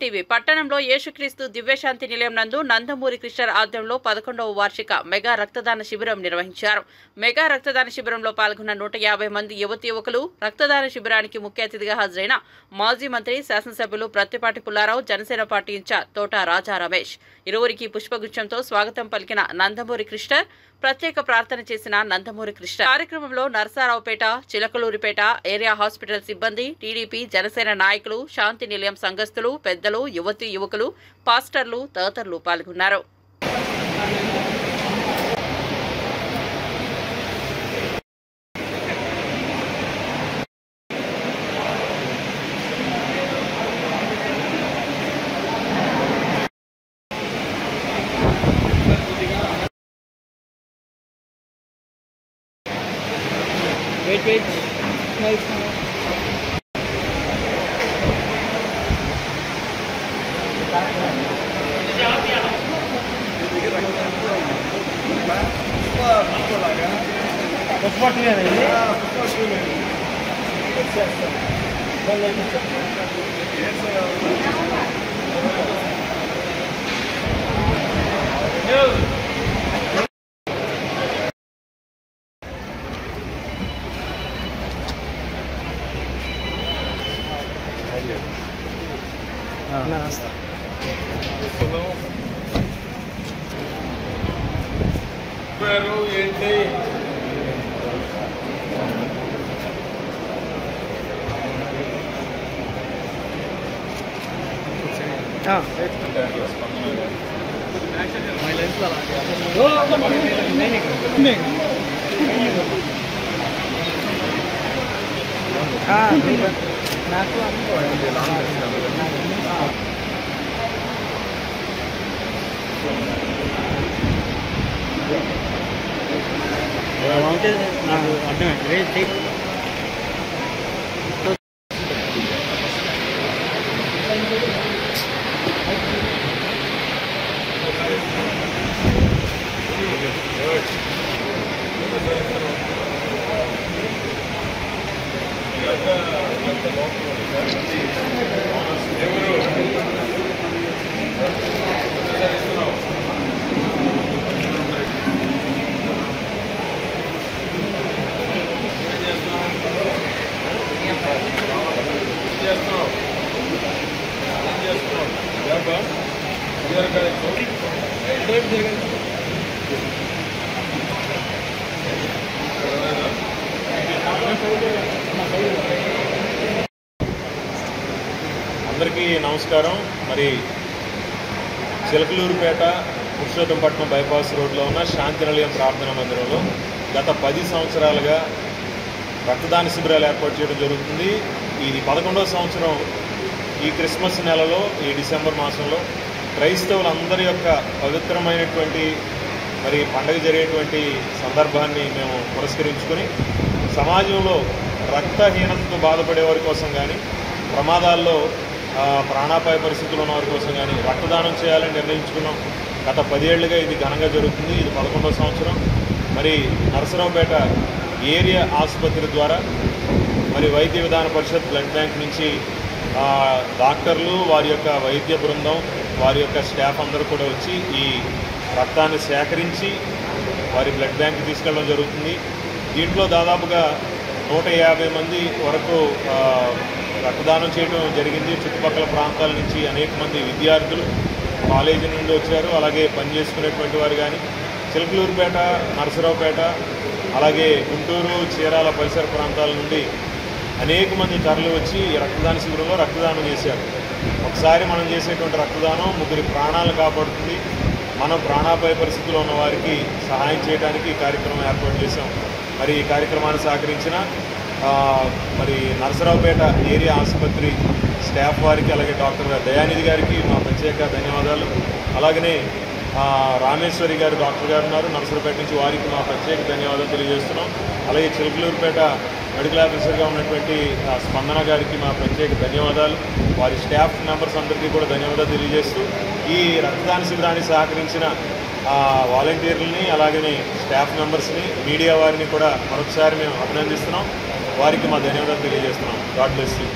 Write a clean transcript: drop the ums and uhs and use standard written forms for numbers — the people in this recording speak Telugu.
టీవీ పట్టణంలో యేసుక్రీస్తు దివ్యశాంతి నిలయం నందు నందమూరి కృష్ణ ఆధ్వర్యంలో 11వ వార్షిక మెగా రక్తదాన శిబిరం నిర్వహించారు. మెగా రక్తదాన శిబిరంలో పాల్గొన్న 150 మంది యువకులు రక్తదాన శిబిరానికి ముఖ్య అతిథిగా హాజరైన మాజీ మంత్రి శాసనసభ్యులు ప్రత్తిపాటి పుల్లారావు, జనసేన పార్టీ ఇన్ఛార్జ్ తోట రాజా రమేష్ ఇరువురికి పుష్పగుచ్చంతో స్వాగతం పలికిన నందమూరి కృష్ణ, ప్రత్యేక ప్రార్థన చేసిన నందమూరి కృష్ణ. కార్యక్రమంలో నరసరావుపేట, చిలకలూరిపేట ఏరియా హాస్పిటల్ సిబ్బంది, టీడీపీ, జనసేన నాయకులు, శాంతి నిలయం సంఘస్థులు, పెద్దలు, యువకులు, పాస్టర్లు తదితరులు పాల్గొన్నారు. Wait. Nice. పేరు ఏంటి? అందరికీ నమస్కారం. మరి చిలకలూరుపేట పురుషోత్తంపట్నం బైపాస్ రోడ్లో ఉన్న శాంతి నిలయం ప్రార్థనా మందిరంలో గత 10 సంవత్సరాలుగా రక్తదాన శిబిరాలు ఏర్పాటు చేయడం జరుగుతుంది. ఇది 11వ సంవత్సరం. ఈ క్రిస్మస్ నెలలో, ఈ డిసెంబర్ మాసంలో క్రైస్తవులందరి యొక్క పవిత్రమైనటువంటి మరి పండుగ జరిగేటువంటి సందర్భాన్ని మేము పురస్కరించుకొని సమాజంలో రక్తహీనతతో బాధపడే వారి కోసం కానీ, ప్రమాదాల్లో ప్రాణాపాయ పరిస్థితులు ఉన్న వారి కోసం కానీ రక్తదానం చేయాలని నిర్ణయించుకున్నాం. గత 10 ఏళ్లుగా ఇది ఘనంగా జరుగుతుంది. ఇది 11వ సంవత్సరం. మరి నరసరావుపేట ఏరియా ఆసుపత్రి ద్వారా మరి వైద్య విధాన పరిషత్ బ్లడ్ బ్యాంక్ నుంచి డాక్టర్లు, వారి యొక్క వైద్య బృందం, వారి యొక్క స్టాఫ్ అందరూ కూడా వచ్చి ఈ రక్తాన్ని సేకరించి వారి బ్లడ్ బ్యాంక్ తీసుకెళ్ళడం జరుగుతుంది. దీంట్లో దాదాపుగా 150 మంది వరకు రక్తదానం చేయడం జరిగింది. చుట్టుపక్కల ప్రాంతాల నుంచి అనేక మంది విద్యార్థులు కాలేజీ నుండి వచ్చారు. అలాగే పనిచేసుకునేటువంటి వారు కానీ చిలకలూరుపేట, నరసరావుపేట, అలాగే గుంటూరు, చీరాల పరిసర ప్రాంతాల నుండి అనేక మంది తరలి వచ్చి రక్తదాన శిబిరంలో రక్తదానం చేశారు. ఒకసారి మనం చేసేటువంటి రక్తదానం 3 ప్రాణాలు కాపాడుతుంది. మనం ప్రాణాపాయ పరిస్థితుల్లో ఉన్న వారికి సహాయం చేయడానికి ఈ కార్యక్రమం ఏర్పాటు చేశాం. మరి ఈ కార్యక్రమాన్ని సహకరించిన మరి నరసరావుపేట ఏరియా ఆసుపత్రి స్టాఫ్ వారికి, అలాగే డాక్టర్ దయానిధి గారికి మా ప్రత్యేక ధన్యవాదాలు. అలాగనే రామేశ్వరి గారు డాక్టర్ గారు ఉన్నారు నరసరావుపేట నుంచి, వారికి మా ప్రత్యేక ధన్యవాదాలు తెలియజేస్తున్నాం. అలాగే చిలకలూరుపేట మెడికల్ ఆఫీసర్గా ఉన్నటువంటి స్పందన గారికి మా ప్రత్యేక ధన్యవాదాలు. వారి స్టాఫ్ మెంబర్స్ అందరికీ కూడా ధన్యవాదాలు తెలియజేస్తూ ఈ రక్తదాన శిబిరాన్ని సహకరించిన వాలంటీర్లని, అలాగనే స్టాఫ్ మెంబర్స్ని, మీడియా వారిని కూడా మరొకసారి మేము అభినందిస్తున్నాం. వారికి మా ధన్యవాదాలు తెలియజేస్తున్నాం. God bless you.